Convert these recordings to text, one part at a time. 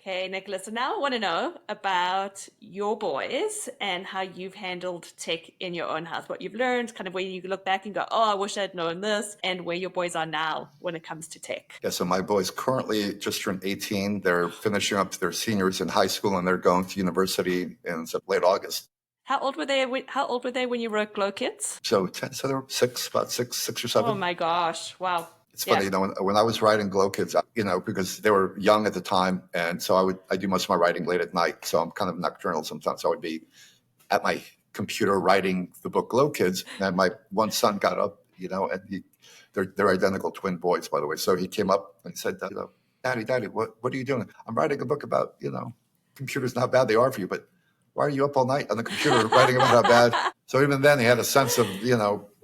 Okay, Nicholas. So now I want to know about your boys and how you've handled tech in your own house, what you've learned, kind of where you look back and go, oh, I wish I'd known this, and where your boys are now when it comes to tech. Yeah, so my boys currently just turned 18. They're finishing up their seniors in high school and they're going to university in late August. How old were they? How old were they when you wrote Glow Kids? So they're about six or Oh seven. my gosh! Wow. It's Yeah. funny, when I was writing Glow Kids, because they were young at the time, and so I do most of my writing late at night. So I'm kind of nocturnal sometimes. So I would be at my computer writing the book Glow Kids, and my one son got up, and they're identical twin boys, by the way. So he came up and he said, Daddy, what are you doing? I'm writing a book about, computers and how bad they are for you, but why are you up all night on the computer writing about how bad? So even then he had a sense of,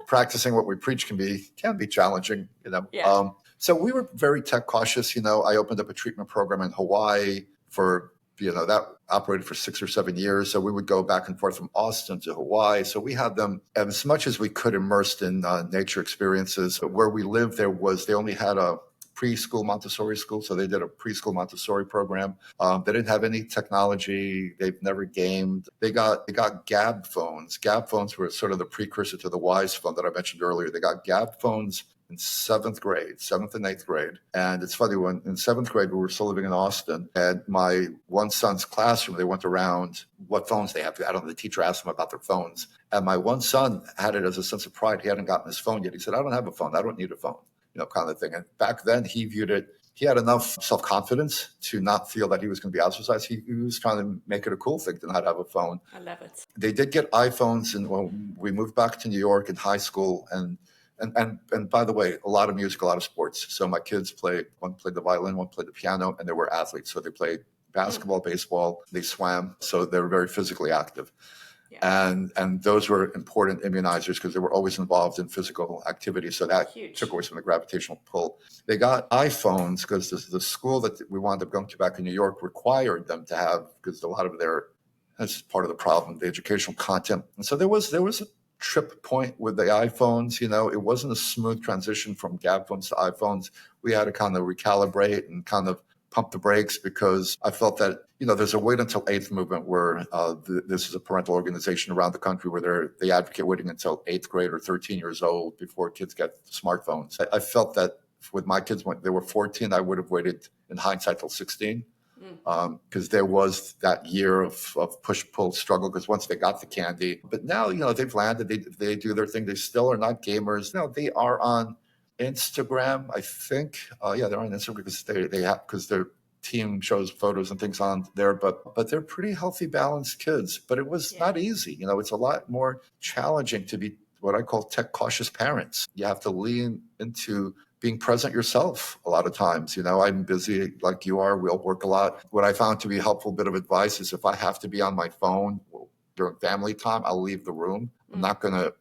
practicing what we preach can be challenging, Yeah. So we were very tech cautious. I opened up a treatment program in Hawaii for, that operated for 6 or 7 years. So we would go back and forth from Austin to Hawaii. So we had them as much as we could immersed in nature experiences. Where we lived, they only had a preschool Montessori school. So they did a preschool Montessori program. They didn't have any technology. They've never gamed. They got Gab phones. Gab phones were sort of the precursor to the Wise phone that I mentioned earlier. They got Gab phones in seventh and eighth grade. And it's funny, when in seventh grade, we were still living in Austin, and my one son's classroom, they went around what phones they have. I don't know, the teacher asked them about their phones. And my one son had it as a sense of pride. He hadn't gotten his phone yet. He said, I don't have a phone. I don't need a phone, kind of thing. And back then he had enough self-confidence to not feel that he was going to be ostracized. He was trying to make it a cool thing to not have a phone. I love it. They did get iPhones, and when we moved back to New York in high school, and by the way, a lot of music, a lot of sports. So my kids one played the violin, one played the piano, and they were athletes. So they played basketball, baseball, they swam. So they were very physically active. Yeah. And those were important immunizers because they were always involved in physical activity. So that took away some of the gravitational pull. They got iPhones because the school that we wound up going to back in New York required them to have, because a lot of that's part of the problem, the educational content. And so there was a trip point with the iPhones. It wasn't a smooth transition from Gab phones to iPhones. We had to kind of recalibrate and kind of pump the brakes, because I felt that, there's a wait until eighth movement where this is a parental organization around the country where they advocate waiting until eighth grade or 13 years old before kids get smartphones. I felt that with my kids, when they were 14, I would have waited in hindsight till 16. Because there was that year of push-pull struggle, because once they got the candy. But now, they've landed, they do their thing. They still are not gamers. They are on Instagram, I think. They're on Instagram because their team shows photos and things on there. But they're pretty healthy, balanced kids. But it was not easy. It's a lot more challenging to be what I call tech cautious parents. You have to lean into being present yourself a lot of times. I'm busy like you are. We all work a lot. What I found to be a helpful bit of advice is, if I have to be on my phone during family time, I'll leave the room. I'm not going to,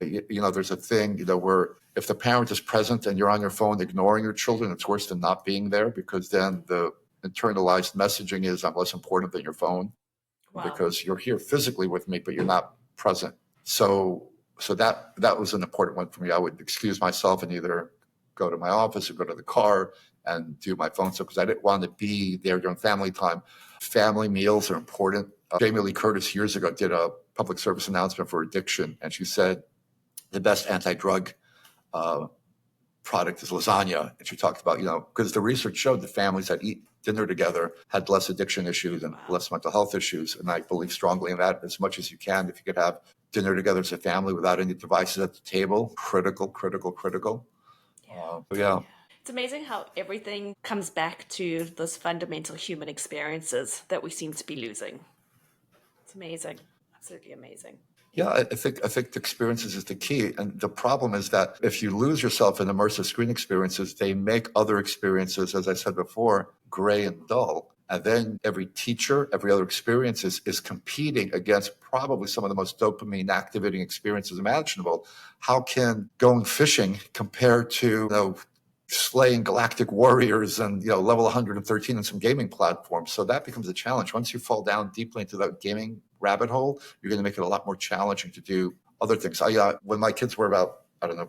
there's a thing, where if the parent is present and you're on your phone ignoring your children, it's worse than not being there, because then the internalized messaging is, I'm less important than your phone. Wow. Because you're here physically with me, but you're not present. So that was an important one for me. I would excuse myself and either go to my office or go to the car and do my phone stuff, because I didn't want to be there during family time. Family meals are important. Jamie Lee Curtis years ago did a public service announcement for addiction, and she said the best anti-drug product is lasagna. And she talked about, because the research showed that families that eat dinner together had less addiction issues and less mental health issues. And I believe strongly in that. As much as you can, if you could have dinner together as a family without any devices at the table, critical. Yeah. It's amazing how everything comes back to those fundamental human experiences that we seem to be losing. It's amazing. Absolutely amazing. Yeah, I think the experiences is the key. And the problem is that if you lose yourself in immersive screen experiences, they make other experiences, as I said before, gray and dull. And then every teacher, every other experience is competing against probably some of the most dopamine activating experiences imaginable. How can going fishing compare to, slaying galactic warriors and, level 113 in some gaming platforms? So that becomes a challenge. Once you fall down deeply into that gaming rabbit hole, you're going to make it a lot more challenging to do other things. When my kids were about,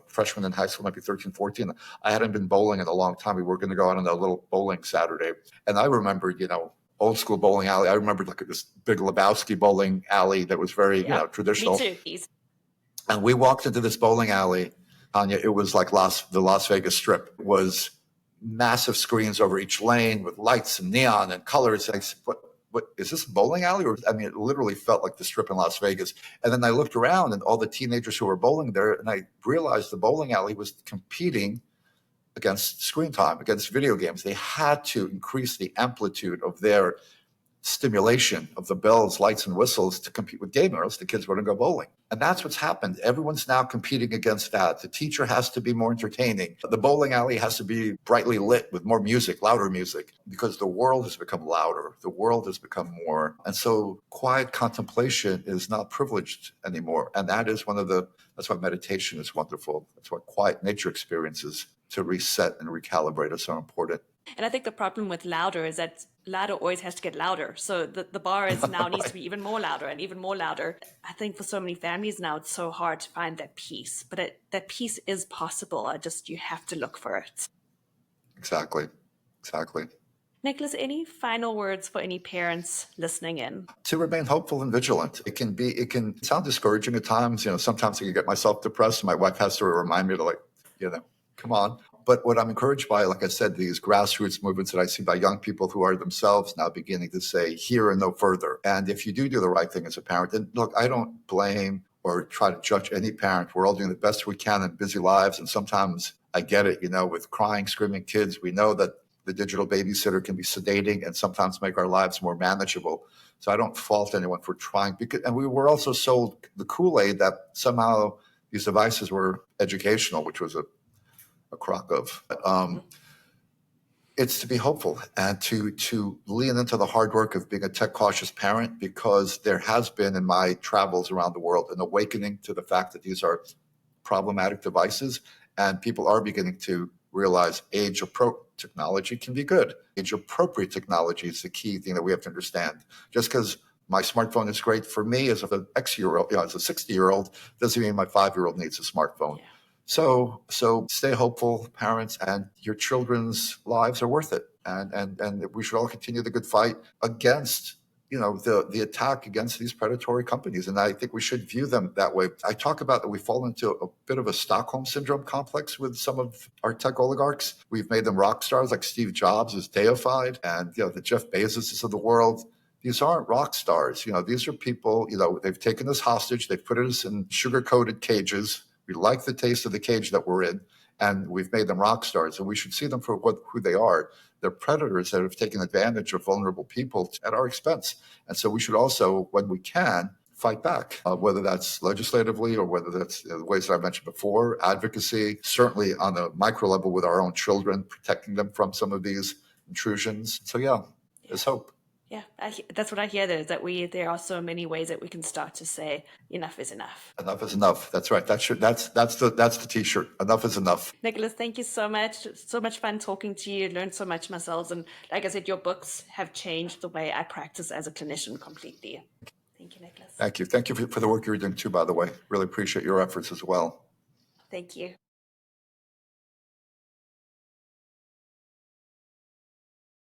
freshmen in high school, might be 13, 14, I hadn't been bowling in a long time. We were going to go out on a little bowling Saturday. And I remembered, old school bowling alley. I remember like this big Lebowski bowling alley that was very, Yeah, traditional. me too. And we walked into this bowling alley, Tanya. It was like the Las Vegas Strip. It was massive screens over each lane with lights and neon and colors. And I said, what is this, a bowling alley? Or, I mean, it literally felt like the Strip in Las Vegas. And then I looked around and all the teenagers who were bowling there, and I realized the bowling alley was competing against screen time, against video games. They had to increase the amplitude of their stimulation of the bells, lights, and whistles to compete with gaming, or else the kids wouldn't go bowling. And that's what's happened. Everyone's now competing against that. The teacher has to be more entertaining. The bowling alley has to be brightly lit with more music, louder music, because the world has become louder. The world has become more. And so quiet contemplation is not privileged anymore. And that is that's why meditation is wonderful. That's why quiet nature experiences to reset and recalibrate are so important. And I think the problem with louder is that louder always has to get louder. So the bar is now needs to be even more louder and even more louder. I think for so many families now, it's so hard to find that peace, but that peace is possible. You have to look for it. Exactly. Nicholas, any final words for any parents listening in? To remain hopeful and vigilant. It can sound discouraging at times. Sometimes I can get myself depressed. My wife has to remind me to come on. But what I'm encouraged by, like I said, these grassroots movements that I see by young people who are themselves now beginning to say, here and no further. And if you do the right thing as a parent, then look, I don't blame or try to judge any parent. We're all doing the best we can in busy lives. And sometimes I get it, with crying, screaming kids. We know that the digital babysitter can be sedating and sometimes make our lives more manageable. So I don't fault anyone for trying. And we were also sold the Kool-Aid that somehow these devices were educational, which was a crock of. It's to be hopeful and to lean into the hard work of being a tech cautious parent, because there has been in my travels around the world an awakening to the fact that these are problematic devices, and people are beginning to realize age-appropriate technology can be good. Age-appropriate technology is the key thing that we have to understand. Just because my smartphone is great for me as an X-year-old, as a 60-year-old, doesn't mean my 5-year-old needs a smartphone. Yeah. So stay hopeful, parents, and your children's lives are worth it. And we should all continue the good fight against, the attack against these predatory companies. And I think we should view them that way. I talk about that we fall into a bit of a Stockholm syndrome complex with some of our tech oligarchs. We've made them rock stars, like Steve Jobs is deified, and the Jeff Bezoses of the world. These aren't rock stars. These are people, they've taken us hostage. They've put us in sugar-coated cages. We like the taste of the cage that we're in, and we've made them rock stars, and we should see them for who they are. They're predators that have taken advantage of vulnerable people at our expense. And so we should also, when we can, fight back, whether that's legislatively or whether that's the ways that I mentioned before, advocacy, certainly on a micro level with our own children, protecting them from some of these intrusions. So there's hope. Yeah, that's what I hear. There are so many ways that we can start to say enough is enough. Enough is enough. That's right. That's the T-shirt. Enough is enough. Nicholas, thank you so much. So much fun talking to you. Learned so much myself, and like I said, your books have changed the way I practice as a clinician completely. Thank you, Nicholas. Thank you. Thank you for the work you're doing too. By the way, really appreciate your efforts as well. Thank you.